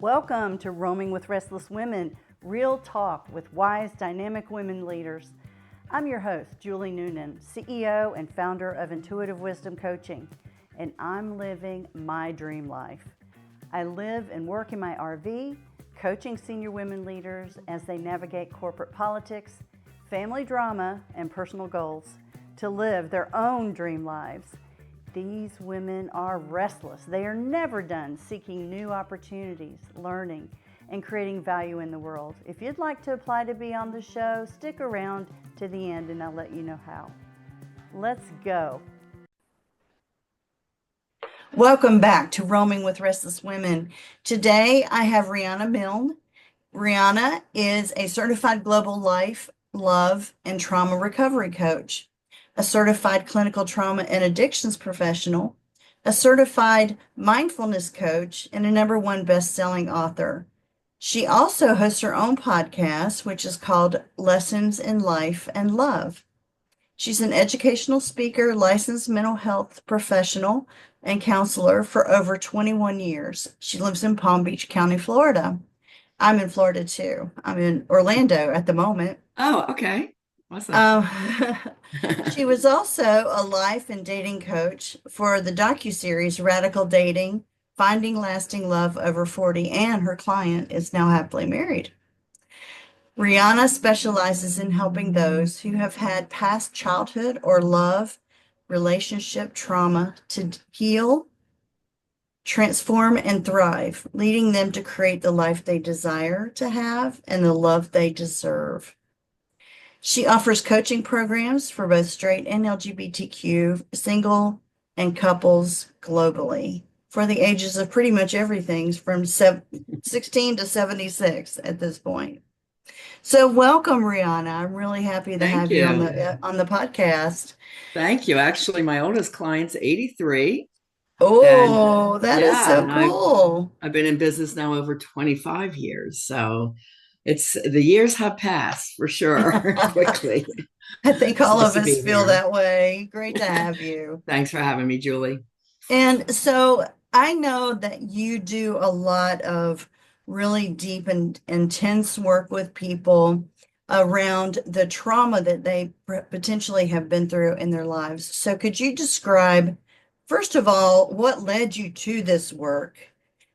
Welcome to Roaming with Restless Women, real talk with wise, dynamic women leaders. I'm your host, Julie Noonan, CEO and founder of Intuitive Wisdom Coaching, and I'm living my dream life. I live and work in my RV, coaching senior women leaders as they navigate corporate politics, family drama, and personal goals to live their own dream lives. These women are restless. They are never done seeking new opportunities, learning, and creating value in the world. If you'd like to apply to be on the show, stick around to the end and I'll let you know how. Let's go. Welcome back to Roaming with Restless Women. Today I have Riana Milne. Riana is a certified global life, love, and trauma recovery coach, a certified clinical trauma and addictions professional, a certified mindfulness coach, and a #1 best-selling author. She also hosts her own podcast, which is called Lessons in Life and Love. She's an educational speaker, licensed mental health professional, and counselor for over 21 years. She lives in Palm Beach County, Florida. I'm in Florida too. I'm in Orlando at the moment. Oh, okay. Awesome. She was also a life and dating coach for the docuseries Radical Dating, Finding Lasting Love Over 40, and her client is now happily married. Riana specializes in helping those who have had past childhood or love relationship trauma to heal, transform, and thrive, leading them to create the life they desire to have and the love they deserve. She offers coaching programs for both straight and LGBTQ, single and couples globally for the ages of pretty much everything from 16 to 76 at this point. So welcome, Riana. I'm really happy to Thank have you on you. the podcast. Thank you. Actually, my oldest client's 83. And Oh, that is yeah, so and cool. I've been in business now over 25 years. So it's the years have passed for sure quickly. I think It's all nice of to us be feel here. that way. Great to have you. Thanks for having me, Julie. And so I know that you do a lot of really deep and intense work with people around the trauma that they potentially have been through in their lives. So could you describe, first of all, what led you to this work?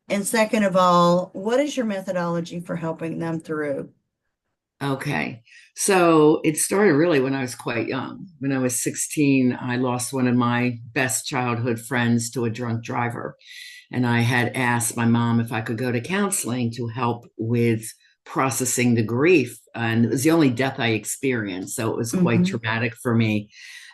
And second of all, what is your methodology for helping them through? Okay. So it started really when I was quite young. When I was 16, I lost one of my best childhood friends to a drunk driver. And I had asked my mom if I could go to counseling to help with processing the grief. And it was the only death I experienced. So it was quite Hmm. traumatic for me.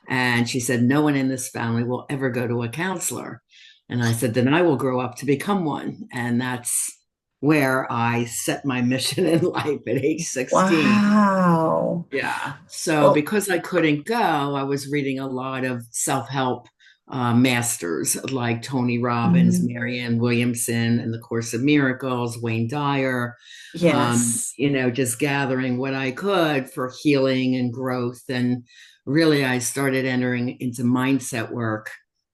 And she said, no one in this family will ever go to a counselor. And I said, then I will grow up to become one. And that's where I set my mission in life at age 16. Wow. Yeah. So Well, because I couldn't go, I was reading a lot of self-help masters like Tony Robbins, mhm. Marianne Williamson, and the Course of Miracles, Wayne Dyer, Yes. just gathering what I could for healing and growth. And really, I started entering into mindset work,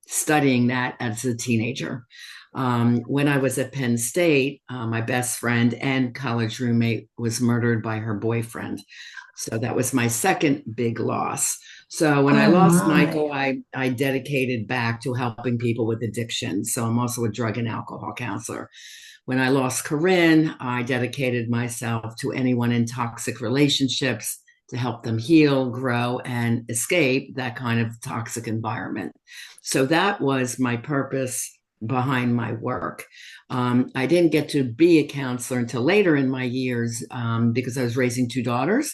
studying that as a teenager. When I was at Penn State, my best friend and college roommate was murdered by her boyfriend. So that was my second big loss. So when I Oh lost my. Michael, I dedicated back to helping people with addiction. So I'm also a drug and alcohol counselor. When I lost Corinne, I dedicated myself to anyone in toxic relationships to help them heal, grow, and escape that kind of toxic environment. So that was my purpose behind my work. I didn't get to be a counselor until later in my years because I was raising two daughters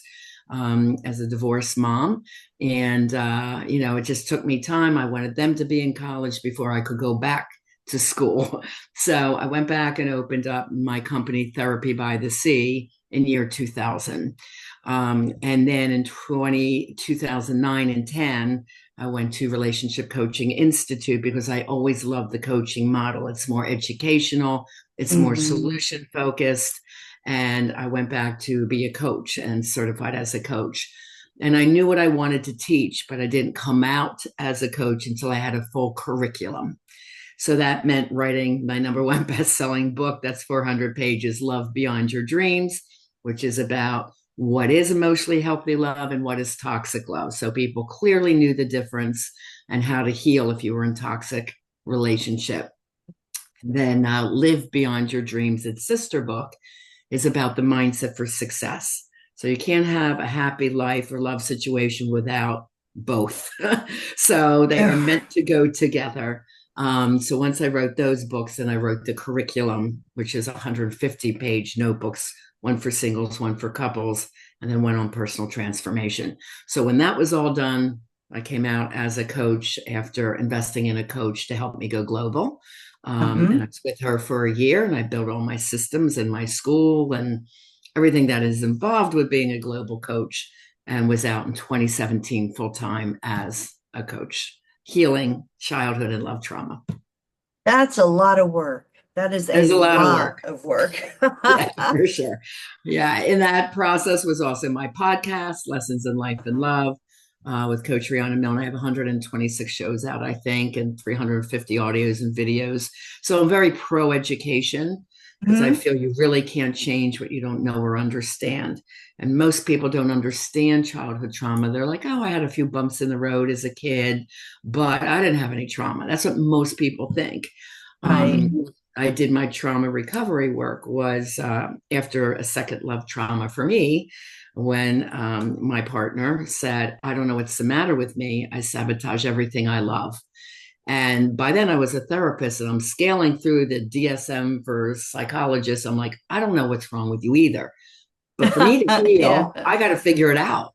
as a divorced mom. And, it just took me time. I wanted them to be in college before I could go back to school. So I went back and opened up my company, Therapy by the Sea, in year 2000. And then in 2009 and 10, I went to Relationship Coaching Institute because I always loved the coaching model. It's more educational, it's more Hmm. solution focused. And I went back to be a coach and certified as a coach. And I knew what I wanted to teach, but I didn't come out as a coach until I had a full curriculum. So that meant writing my number one best-selling book that's 400 pages, Love Beyond Your Dreams, which is about what is emotionally healthy love and what is toxic love. So people clearly knew the difference and how to heal if you were in toxic relationship. Then Live Beyond Your Dreams, its sister book, is about the mindset for success. So you can't have a happy life or love situation without both. So they are meant to go together. So once I wrote those books, then I wrote the curriculum, which is 150-page notebooks, one for singles, one for couples, and then one on personal transformation. So when that was all done, I came out as a coach after investing in a coach to help me go global. And I was with her for a year, and I built all my systems in my school and everything that is involved with being a global coach, and was out in 2017 full time as a coach, healing childhood and love trauma. That's a lot of work. That is a There's a lot of lot work. of work. Yeah, for sure. Yeah, in that process was also my podcast, Lessons in Life and Love, with Coach Riana Milne. I have 126 shows out, I think, and 350 audios and videos. So I'm very pro education because I Mhm. feel you really can't change what you don't know or understand. And most people don't understand childhood trauma. They're like, oh, I had a few bumps in the road as a kid, but I didn't have any trauma. That's what most people think. Right. I did my trauma recovery work was after a second love trauma for me when my partner said, I don't know what's the matter with me. I sabotage everything I love. And by then I was a therapist and I'm scaling through the DSM for psychologists. I'm like, I don't know what's wrong with you either. But for me to heal, Yeah. I got to figure it out.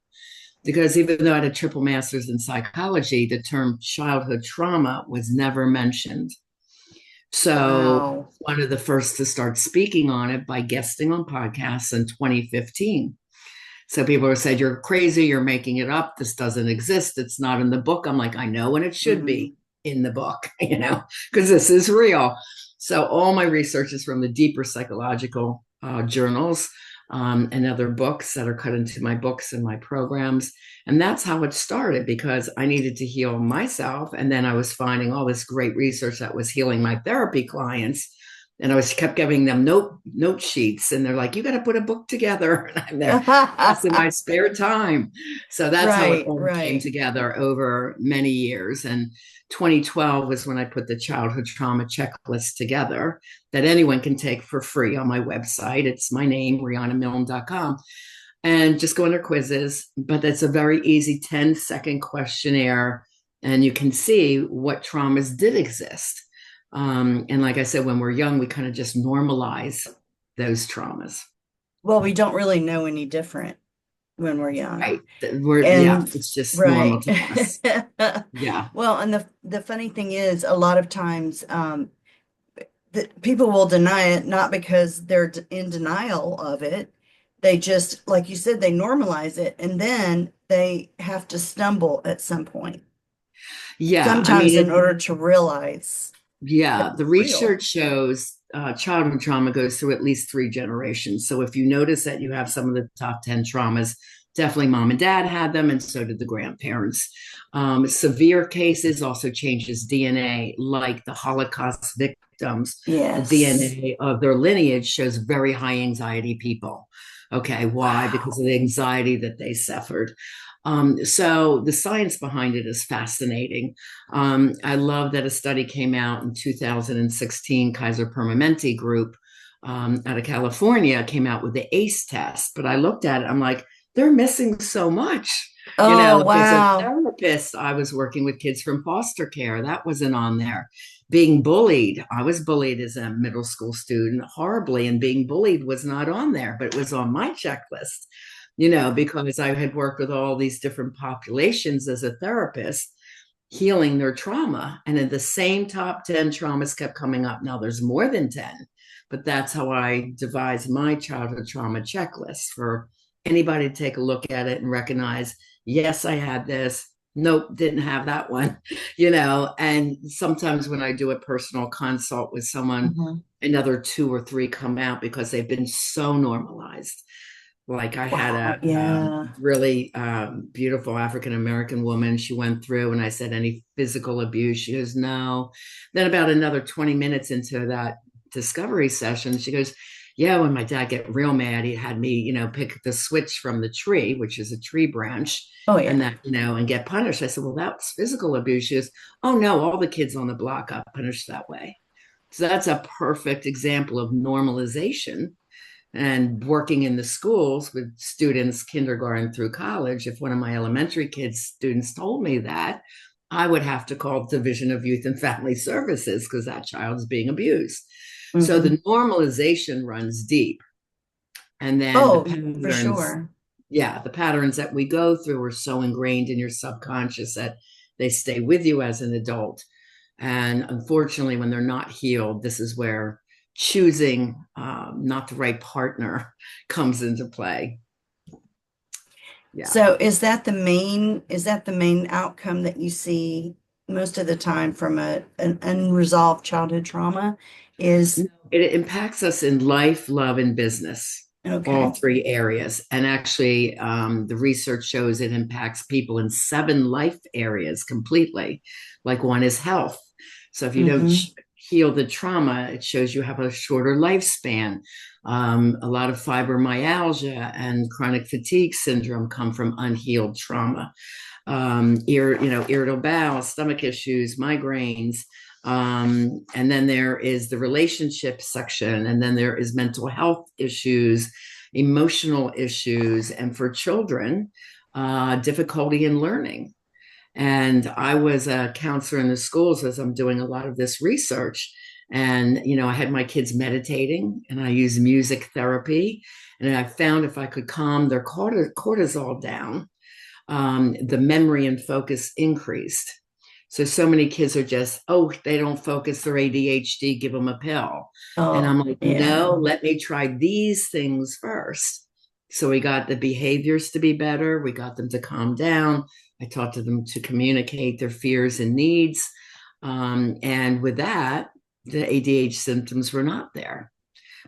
Because even though I had a triple master's in psychology, the term childhood trauma was never mentioned. So Wow. one of the first to start speaking on it by guesting on podcasts in 2015. So people have said, you're crazy, you're making it up, this doesn't exist, it's not in the book. I'm like, I know, and it should Mm. be in the book, because this is real. So all my research is from the deeper psychological journals, and other books that are cut into my books and my programs. And that's how it started, because I needed to heal myself. And then I was finding all this great research that was healing my therapy clients. And I was kept giving them note sheets, and they're like, "You got to put a book together." And I'm there, yes, in my spare time. So that's how it Right, all came right. together over many years. And 2012 was when I put the childhood trauma checklist together that anyone can take for free on my website. It's my name, rianamilne.com, and just go under quizzes. But that's a very easy 10-second questionnaire, and you can see what traumas did exist. And like I said, when we're young, we kind of just normalize those traumas. Well, we don't really know any different when we're young. Right. Yeah, And it's just normal right. to us. Yeah. Well, and the funny thing is, a lot of times that people will deny it not because they're in denial of it. They just, like you said, they normalize it and then they have to stumble at some point. Yeah. I mean, Sometimes in order to realize that yeah, the it's real. research shows childhood trauma goes through at least 3 generations. So if you notice that you have some of the top 10 traumas, definitely mom and dad had them, and so did the grandparents. Severe cases also changes DNA, like the Holocaust victims. The Yes. DNA of their lineage shows very high anxiety people. Okay, why? Because of Wow. the anxiety that they suffered. So the science behind it is fascinating. I love that a study came out in 2016, Kaiser Permanente group out of California came out with the ACE test. But I looked at it, I'm like, they're missing so much. Oh, Like as a wow. therapist, I was working with kids from foster care. That wasn't on there. Being bullied, I was bullied as a middle school student horribly, and being bullied was not on there, but it was on my checklist, because I had worked with all these different populations as a therapist, healing their trauma. And then the same top 10 traumas kept coming up. Now there's more than 10, but that's how I devised my childhood trauma checklist for anybody to take a look at it and recognize, yes, I had this. Nope, didn't have that one, And sometimes when I do a personal consult with someone, Mhm. another two or three come out because they've been so normalized. Like I had Wow. a Yeah. really beautiful African American woman. She went through, and I said, "Any physical abuse?" She goes, "No." Then about another 20 minutes into that discovery session, she goes, "Yeah, when my dad get real mad, he had me, pick the switch from the tree, which is a tree branch, Oh, and yeah. that, and get punished." I said, "Well, that's physical abuse." She goes, "Oh no, all the kids on the block got punished that way." So that's a perfect example of normalization. And working in the schools with students kindergarten through college, if one of my elementary kids students told me that, I would have to call Division of Youth and Family Services because that child is being abused. So Hmm. the normalization runs deep. And then the Oh, for patterns, sure. yeah, the patterns that we go through are so ingrained in your subconscious that they stay with you as an adult. And unfortunately, when they're not healed, this is where choosing not the right partner comes into play. Yeah. So is that the main outcome that you see most of the time from an unresolved childhood trauma is It impacts us in life, love, and business, all okay. three areas. And actually, the research shows it impacts people in 7 life areas completely. Like one is health. So if you don't Hmm. heal the trauma, it shows you have a shorter lifespan. A lot of fibromyalgia and chronic fatigue syndrome come from unhealed trauma. Irritable bowel, stomach issues, migraines. And then there is the relationship section, and then there is mental health issues, emotional issues, and for children, difficulty in learning. And I was a counselor in the schools as I'm doing a lot of this research. And, I had my kids meditating and I use music therapy. And I found if I could calm their cortisol down, the memory and focus increased. So many kids are just, oh, they don't focus, their ADHD, give them a pill. And I'm Oh, like, yeah. no, let me try these things first. So we got the behaviors to be better. We got them to calm down. I taught to them to communicate their fears and needs. And with that, the ADHD symptoms were not there,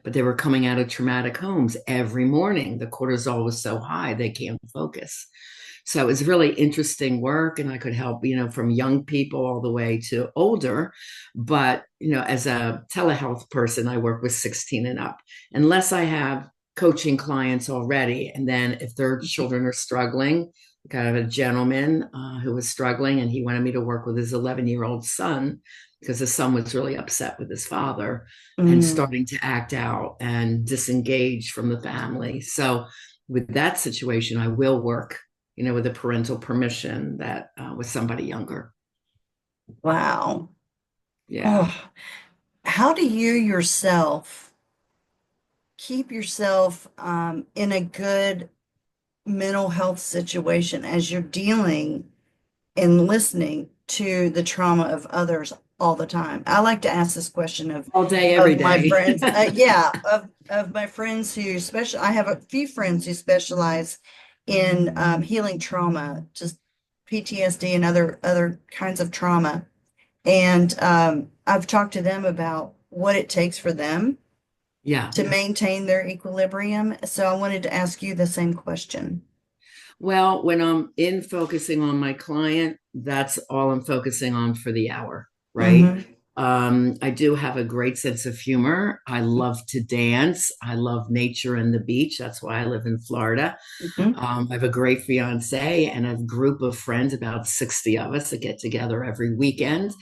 but they were coming out of traumatic homes every morning. The cortisol was so high, they can't focus. So it was really interesting work, and I could help, from young people all the way to older. But, as a telehealth person, I work with 16 and up, unless I have coaching clients already. And then if their children are struggling, kind of a gentleman who was struggling, and he wanted me to work with his 11-year-old son because the son was really upset with his father and Mm, starting to act out and disengage from the family. So with that situation, I will work, with a parental permission that with somebody younger. wow. Yeah. Oh, how do you yourself keep yourself in a good mental health situation as you're dealing and listening to the trauma of others all the time? I like to ask this question All day, every of my day. friends. Yeah, of my friends who special. I have a few friends who specialize in healing trauma, just PTSD and other kinds of trauma. And I've talked to them about what it takes for them Yeah. to maintain their equilibrium. So I wanted to ask you the same question. Well, when I'm in focusing on my client, that's all I'm focusing on for the hour, right? Mm-hmm. I do have a great sense of humor. I love to dance. I love nature and the beach. That's why I live in Florida. Mm-hmm. I have a great fiance and a group of friends, about 60 of us, that get together every weekend.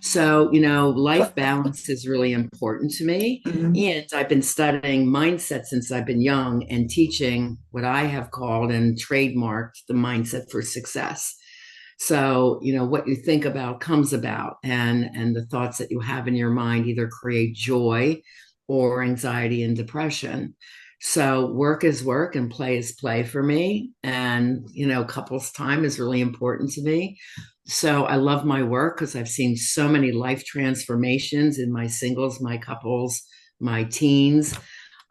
So, life balance is really important to me. Mm-hmm. And I've been studying mindset since I've been young and teaching what I have called and trademarked the mindset for success. So, what you think about comes about, and the thoughts that you have in your mind either create joy or anxiety and depression. So work is work and play is play for me. And, couples time is really important to me. So I love my work because I've seen so many life transformations in my singles, my couples, my teens,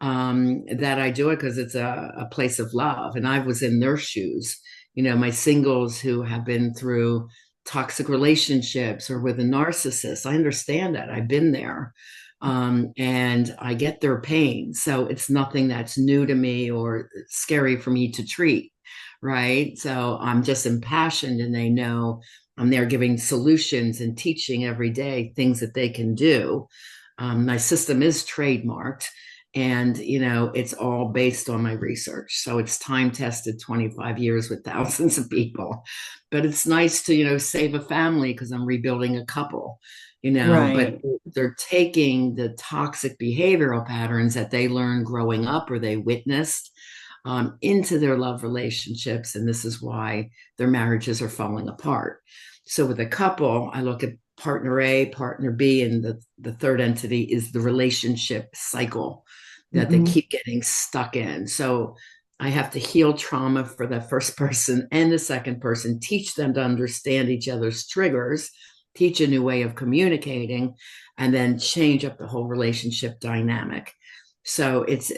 that I do it because it's a place of love. And I was in their shoes, my singles who have been through toxic relationships or with a narcissist. I understand that. I've been there. and I get their pain. So it's nothing that's new to me or scary for me to treat, right? So I'm just impassioned, and they know I'm there giving solutions and teaching every day things that they can do. My system is trademarked, and it's all based on my research, so it's time tested, 25 years with thousands of people. But it's nice to save a family because I'm rebuilding a couple, but Right. they're taking the toxic behavioral patterns that they learned growing up or they witnessed into their love relationships. And this is why their marriages are falling apart. So with a couple, I look at partner A, partner B, and the third entity is the relationship cycle that they Hmm. keep getting stuck in. So I have to heal trauma for the first person and the second person, teach them to understand each other's triggers, teach a new way of communicating, and then change up the whole relationship dynamic. So it's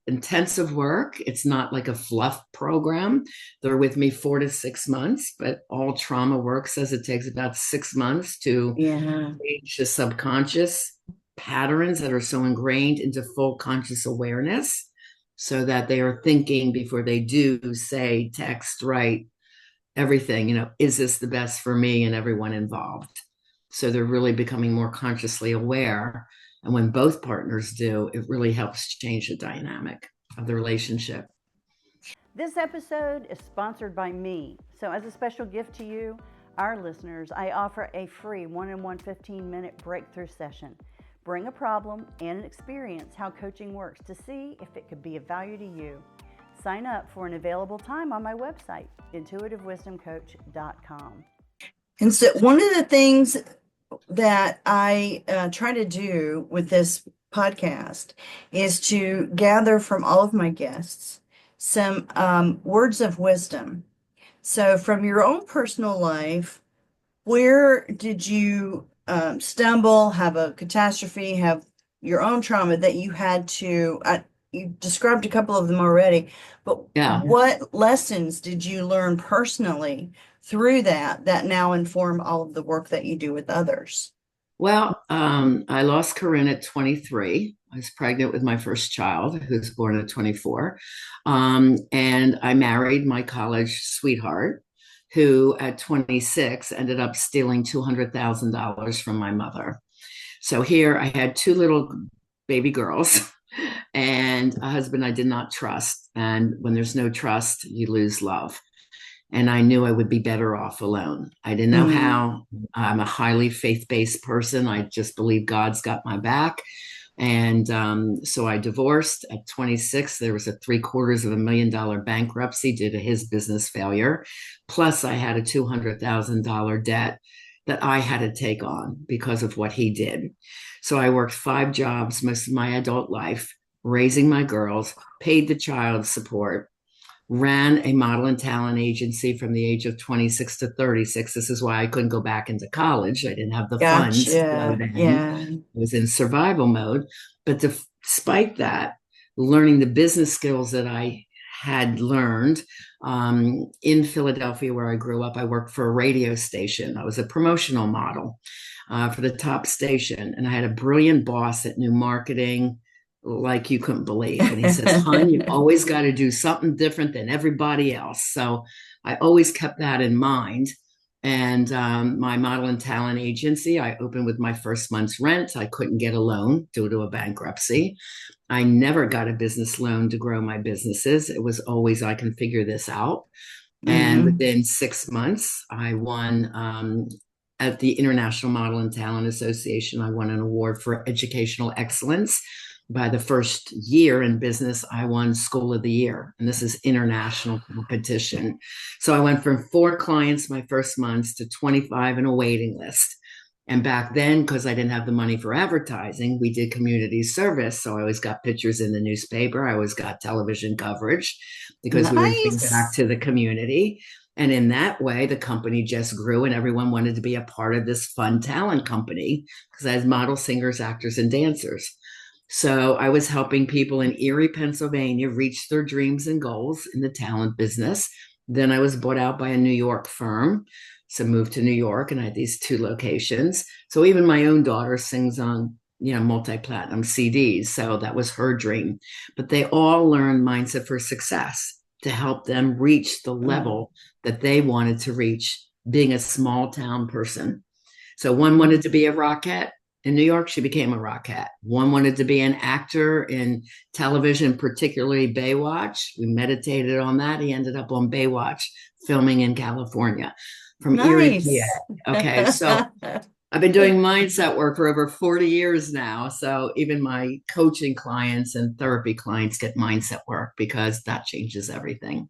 intensive work. It's not like a fluff program. They're with me 4 to 6 months, but all trauma work says it takes about 6 months to Yeah. change the subconscious patterns that are so ingrained into full conscious awareness, so that they are thinking before they do say, text, write, everything, is this the best for me and everyone involved? So they're really becoming more consciously aware. And when both partners do, it really helps change the dynamic of the relationship. This episode is sponsored by me. So, as a special gift to you, our listeners, I offer a free one-on-one 15-minute breakthrough session. Bring a problem and experience how coaching works to see if it could be of value to you. Sign up for an available time on my website, intuitivewisdomcoach.com. And so one of the things that I try to do with this podcast is to gather from all of my guests some words of wisdom. So, from your own personal life, where did you stumble, have a catastrophe, have your own trauma that you had to? You described a couple of them already, but Yeah. what lessons did you learn personally through that now inform all of the work that you do with others? Well, I lost Corinne at 23. I was pregnant with my first child, who was born at 24. And I married my college sweetheart, who at 26 ended up stealing $200,000 from my mother. So here I had two little baby girls and a husband I did not trust. And when there's no trust, you lose love. And I knew I would be better off alone. I didn't know Mm. how. I'm a highly faith-based person. I just believe God's got my back. And so I divorced at 26. There was a $750,000 bankruptcy due to his business failure. Plus, I had a $200,000 debt that I had to take on because of what he did. So I worked 5 jobs most of my adult life, raising my girls, paid the child support, ran a model and talent agency from the age of 26 to 36. This is why I couldn't go back into college. I didn't have the funds to go Gotcha. then. Yeah. I was in survival mode. But despite that, learning the business skills that I had learned in Philadelphia, where I grew up, I worked for a radio station. I was a promotional model for the top station. And I had a brilliant boss that knew marketing like you couldn't believe. And he says, "Hun, you always got to do something different than everybody else." So I always kept that in mind. And my model and talent agency, I opened with my first month's rent. I couldn't get a loan due to a bankruptcy. I never got a business loan to grow my businesses. It was always, I can figure this out. And Hmm. within 6 months, I won at the International Model and Talent Association. I won an award for educational excellence. By the first year in business, I won School of the Year, and this is international competition. So I went from 4 clients my first months to 25 in a waiting list. And back then, because I didn't have the money for advertising, we did community service. So I always got pictures in the newspaper. I always got television coverage because we were giving back Nice. to the community. And in that way, the company just grew and everyone wanted to be a part of this fun talent company because I had model singers, actors, and dancers. So I was helping people in Erie, Pennsylvania reach their dreams and goals in the talent business. Then I was bought out by a New York firm. So moved to New York and I had these 2 locations. So even my own daughter sings on multi-platinum CDs. So that was her dream. But they all learned Mindset for Success to help them reach the level that they wanted to reach, being a small town person. So one wanted to be a rockette in New York. She became a rockette. One wanted to be an actor in television, particularly Baywatch. We meditated on that. He ended up on Baywatch filming in California from Erie, Nice. PA. Okay, so I've been doing mindset work for over 40 years now. So even my coaching clients and therapy clients get mindset work because that changes everything.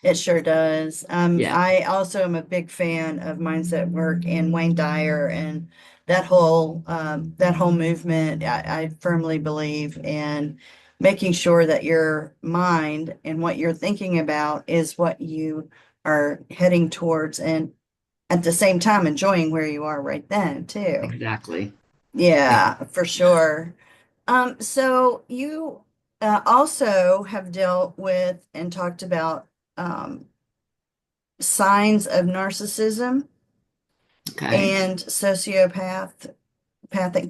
It sure does. Yeah, I also am a big fan of mindset work and Wayne Dyer and that whole movement. I firmly believe in making sure that your mind and what you're thinking about is what you are heading towards, and at the same time enjoying where you are right then too. exactly. Yeah, for sure. So you also have dealt with and talked about signs of narcissism Okay. and sociopathic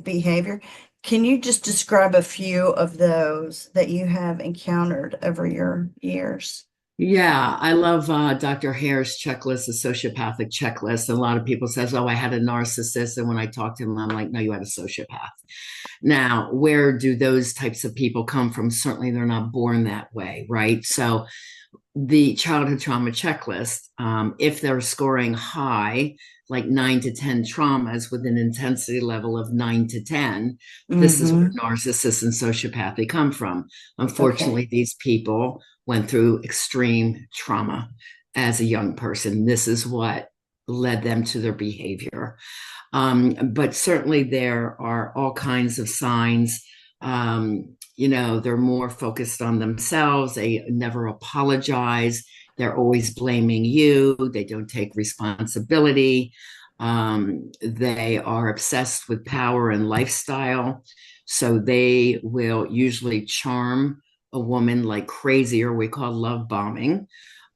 behavior. Can you just describe a few of those that you have encountered over your years? Yeah, I love Dr. Hare's checklist, the sociopathic checklist. And a lot of people says, "Oh, I had a narcissist," and when I talk to him, I'm like, "No, you had a sociopath." Now, where do those types of people come from? Certainly, they're not born that way, right? So, the childhood trauma checklist, if they're scoring high, like 9 to 10 traumas with an intensity level of 9 to 10, this is where Mm-hmm. narcissists and sociopathy come from. Okay. Unfortunately, these people went through extreme trauma as a young person. This is what led them to their behavior. But certainly there are all kinds of signs. They're more focused on themselves. They never apologize. They're always blaming you. They don't take responsibility. They are obsessed with power and lifestyle. So they will usually charm a woman like crazy, or we call love bombing,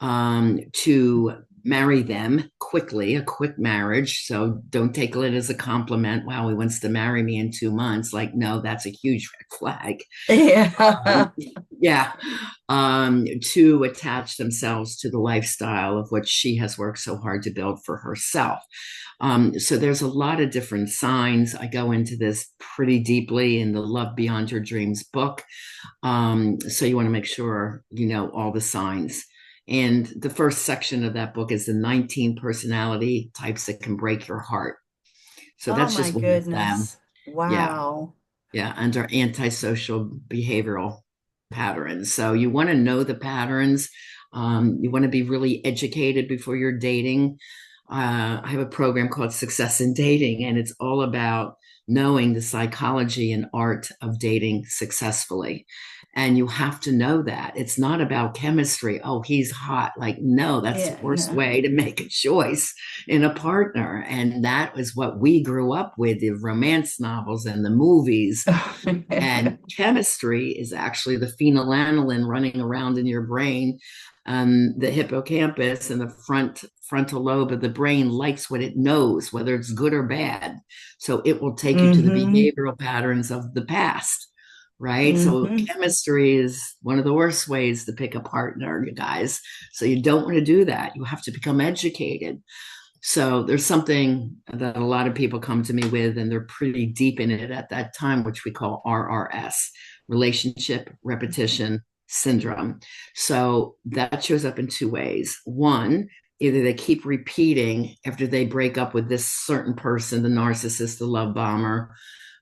to marry them quickly, a quick marriage. So don't take it as a compliment. Wow, he wants to marry me in 2 months. Like, no, that's a huge red flag. Yeah. Yeah. To attach themselves to the lifestyle of what she has worked so hard to build for herself. So there's a lot of different signs. I go into this pretty deeply in the Love Beyond Your Dreams book. So you want to make sure you know all the signs. And the first section of that book is the 19 personality types that can break your heart. So Oh that's my just one of them. goodness. Yeah. Wow. Yeah. Under antisocial behavioral patterns. So you want to know the patterns. You want to be really educated before you're dating. I have a program called Success in Dating, and it's all about knowing the psychology and art of dating successfully. And you have to know that it's not about chemistry. Oh, he's hot. Like, no, that's the Yeah, worst no. way to make a choice in a partner. And that was what we grew up with, the romance novels and the movies. And chemistry is actually the phenylalanine running around in your brain. The hippocampus and the frontal lobe of the brain likes what it knows, whether it's good or bad. So it will take you to the Mm-hmm. behavioral patterns of the past, right? So Mm-hmm. chemistry is one of the worst ways to pick a partner, you guys. So you don't want to do that. You have to become educated. So there's something that a lot of people come to me with, and they're pretty deep in it at that time, which we call RRS, relationship repetition syndrome. So that shows up in two ways. One, either they keep repeating after they break up with this certain person, the narcissist, the love bomber.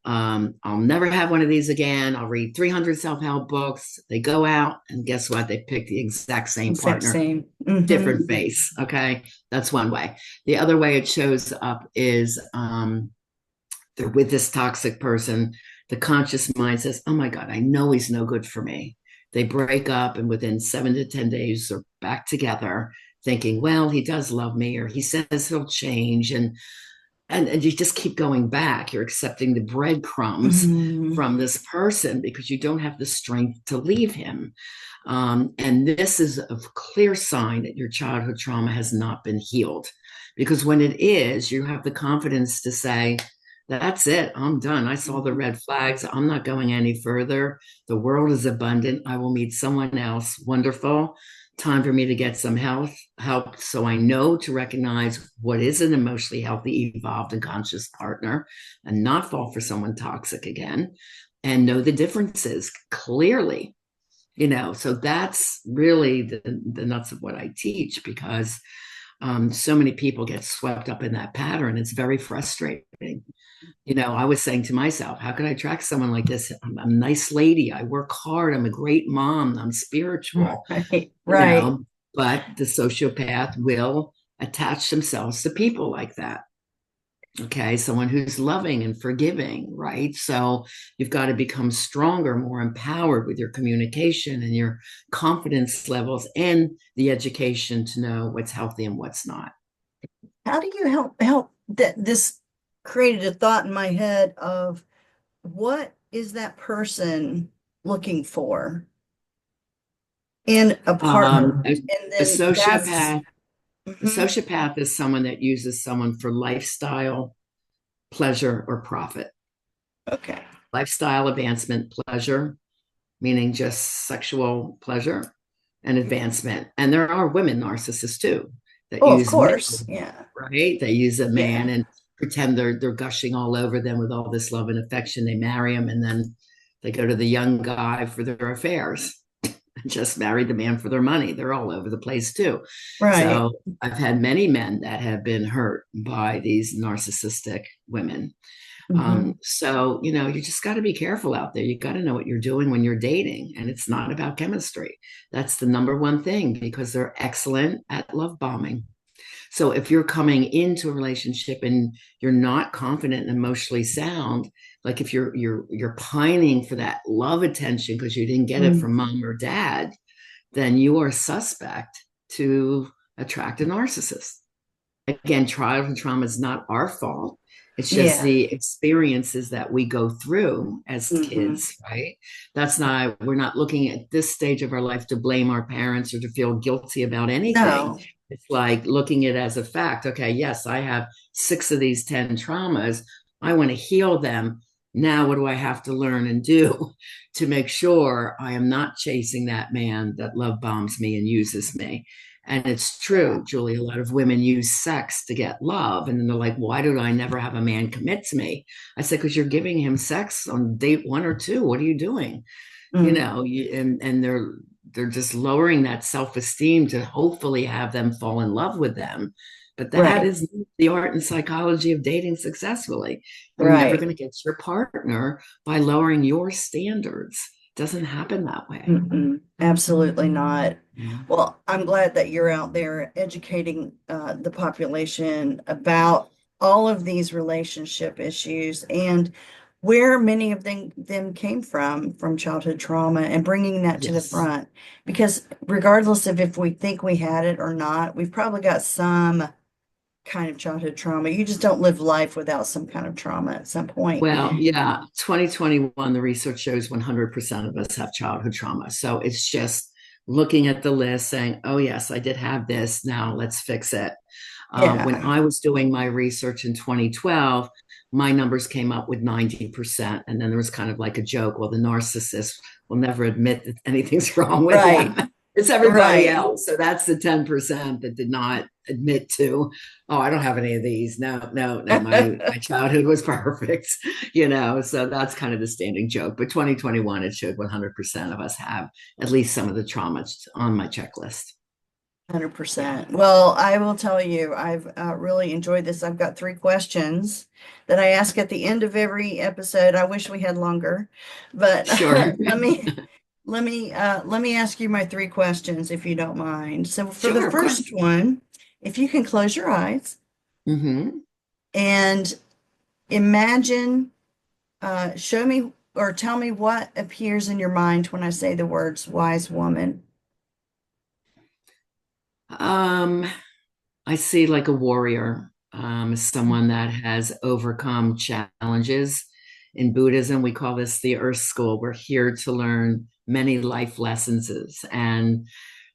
I'll never have one of these again. I'll read 300 self-help books. They go out, and guess what? They pick the exact same Exact partner, same. Mm-hmm. different face. Okay. That's one way. The other way it shows up is they're with this toxic person. The conscious mind says, "Oh my God, I know he's no good for me." They break up, and within 7 to 10 days, they're back together thinking, well, he does love me, or he says he'll change. And you just keep going back. You're accepting the breadcrumbs Mm-hmm. from this person because you don't have the strength to leave him. And this is a clear sign that your childhood trauma has not been healed. Because when it is, you have the confidence to say, that's it. I'm done. I saw the red flags. I'm not going any further. The world is abundant. I will meet someone else. Wonderful. Time for me to get some help so I know to recognize what is an emotionally healthy, evolved, and conscious partner and not fall for someone toxic again and know the differences clearly. So that's really the nuts of what I teach, because so many people get swept up in that pattern. It's very frustrating. I was saying to myself, how can I attract someone like this? I'm a nice lady. I work hard. I'm a great mom. I'm spiritual, Right. you Right. know, but the sociopath will attach themselves to people like that. Okay. Someone who's loving and forgiving, right? So you've got to become stronger, more empowered with your communication and your confidence levels and the education to know what's healthy and what's not. How do you help that this created a thought in my head of what is that person looking for in a partner? A, And a then that's sociopath, a mhm. sociopath is someone that uses someone for lifestyle, pleasure, or profit. Okay. Lifestyle advancement, pleasure, meaning just sexual pleasure and advancement. And there are women narcissists too that Oh, of use men, course. Yeah. right? They use a man Yeah. and pretend they're gushing all over them with all this love and affection. They marry him, and then they go to the young guy for their affairs. Just married the man for their money. They're all over the place too. Right. So I've had many men that have been hurt by these narcissistic women. Hmm. You just got to be careful out there. You got to know what you're doing when you're dating, and it's not about chemistry. That's the number one thing, because they're excellent at love bombing. So if you're coming into a relationship and you're not confident and emotionally sound, like if you're pining for that love attention because you didn't get it from mom or dad, then you are suspect to attract a narcissist. Again, trial and trauma is not our fault. It's just Yeah. the experiences that we go through as Hmm. kids, right? We're not looking at this stage of our life to blame our parents or to feel guilty about anything. No. It's like looking at it as a fact. Okay, yes, I have 6 of these 10 traumas. I want to heal them. Now, what do I have to learn and do to make sure I am not chasing that man that love bombs me and uses me? And it's Yeah. true, Julie, a lot of women use sex to get love. And then they're like, why do I never have a man commit to me? I said, because you're giving him sex on date 1 or 2. What are you doing? Mm. And they're just lowering that self-esteem to hopefully have them fall in love with them. But that Right. is the art and psychology of dating successfully. You're never Right. going to get your partner by lowering your standards. It doesn't happen that way. Mm-mm. Absolutely not. Yeah. Well, I'm glad that you're out there educating the population about all of these relationship issues and where many of them came from childhood trauma, and bringing that to the Yes. front. Because regardless of if we think we had it or not, we've probably got some kind of childhood trauma. You just don't live life without some kind of trauma at some point. Well, yeah, 2021, the research shows 100% of us have childhood trauma. So it's just looking at the list saying, oh, yes, I did have this. Now let's fix it. When Yeah. I was doing my research in 2012, my numbers came up with 90%. And then there was kind of like a joke. Well, the narcissist will never admit that anything's wrong with Right. them. It's everybody Right. else. So that's the 10% that did not admit to, oh, I don't have any of these. No, no, no. My childhood was perfect, So that's kind of the standing joke. But 2021, it showed 100% of us have at least some of the traumas on my checklist. Yeah. 100%. Well, I will tell you, I've really enjoyed this. I've got 3 questions that I ask at the end of every episode. I wish we had longer, but Sure. let me ask you my 3 questions if you don't mind. So for the Sure, of first course. one, if you can close your eyes Mm-hmm. and imagine, show me or tell me what appears in your mind when I say the words wise woman. Um, I see like a warrior, someone that has overcome challenges. In Buddhism, we call this the Earth School. We're here to learn many life lessons and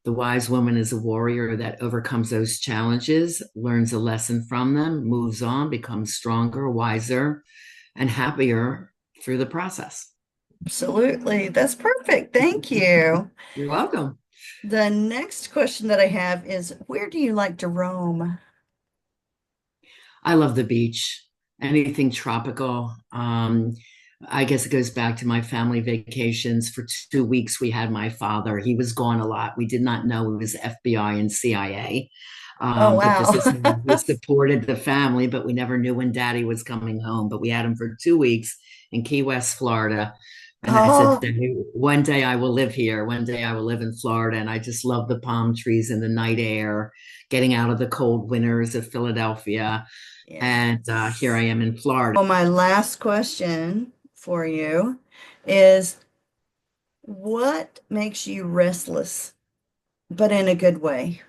The wise woman is a warrior that overcomes those challenges, learns a lesson from them, moves on, becomes stronger, wiser, and happier through the process. Absolutely. That's perfect. Thank you. You're welcome. The next question that I have is, where do you like to roam? I love the beach, anything tropical. I guess it goes back to my family vacations. For 2 weeks, we had my father. He was gone a lot. We did not know he was FBI and CIA. Oh, But this wow. is how we supported the family, but we never knew when daddy was coming home. But we had him for 2 weeks in Key West, Florida. And I said, Oh, "Daddy, one day I will live here. One day I will live in Florida." And I just love the palm trees and the night air, getting out of the cold winters of Philadelphia. And here I yes. am in Florida. Well, my last question for you is, what makes you restless, but in a good way?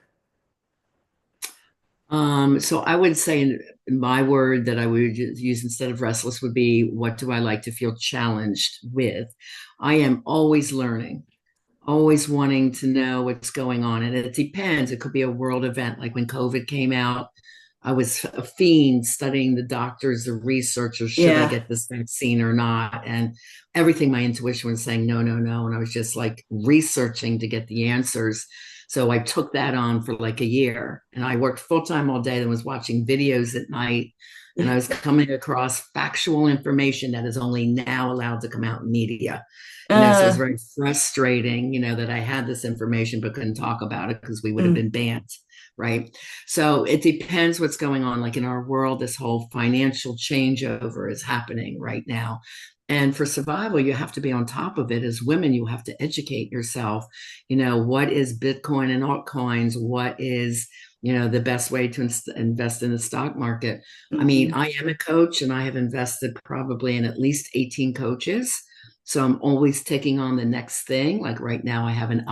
So I would say my word that I would use instead of restless would be, what do I like to feel challenged with? I am always learning, always wanting to know what's going on. And it depends. It could be a world event, like when COVID came out. I was a fiend studying the doctors, the researchers, should I Yeah. get this vaccine or not? And everything my intuition was saying, no, no, no. And I was just like researching to get the answers. So I took that on for like a year, and I worked full time all day and was watching videos at night. And I was coming across factual information that is only now allowed to come out in media. So it was Uh, very frustrating, that I had this information but couldn't talk about it because we would have mm, been banned, right? So it depends what's going on. Like in our world, this whole financial changeover is happening right now. And for survival, you have to be on top of it. As women, you have to educate yourself. What is Bitcoin and altcoins? What is, the best way to invest in the stock market? I mean, mhm, I am a coach and I have invested probably in at least 18 coaches. So I'm always taking on the next thing. Like right now, I have an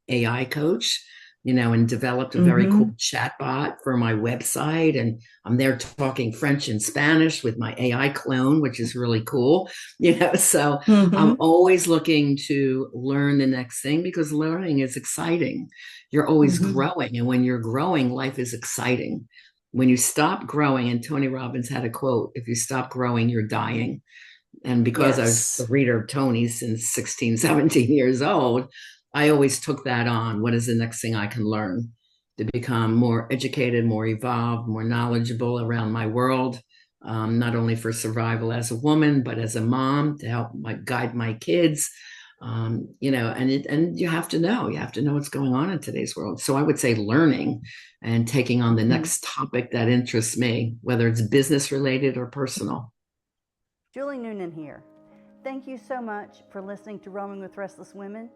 AI coach, and developed a very cool mhm, chat bot for my website. And I'm there talking French and Spanish with my AI clone, which is really cool. So I'm mhm, always looking to learn the next thing because learning is exciting. You're always mhm. growing. And when you're growing, life is exciting. When you stop growing, and Tony Robbins had a quote, if you stop growing, you're dying. And because I was a Yes. reader of Tony's since 16, 17 years old, I always took that on. What is the next thing I can learn to become more educated, more evolved, more knowledgeable around my world? Not only for survival as a woman, but as a mom to help guide my kids. And you have to know what's going on in today's world. So I would say learning and taking on the Mhm. next topic that interests me, whether it's business related or personal. Julie Noonan here. Thank you so much for listening to Roaming with Restless Women.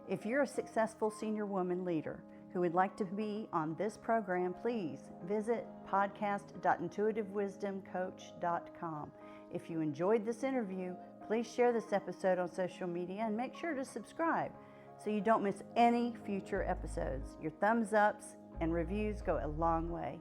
If you're a successful senior woman leader who would like to be on this program, please visit podcast.intuitivewisdomcoach.com. If you enjoyed this interview, please share this episode on social media and make sure to subscribe so you don't miss any future episodes. Your thumbs ups and reviews go a long way.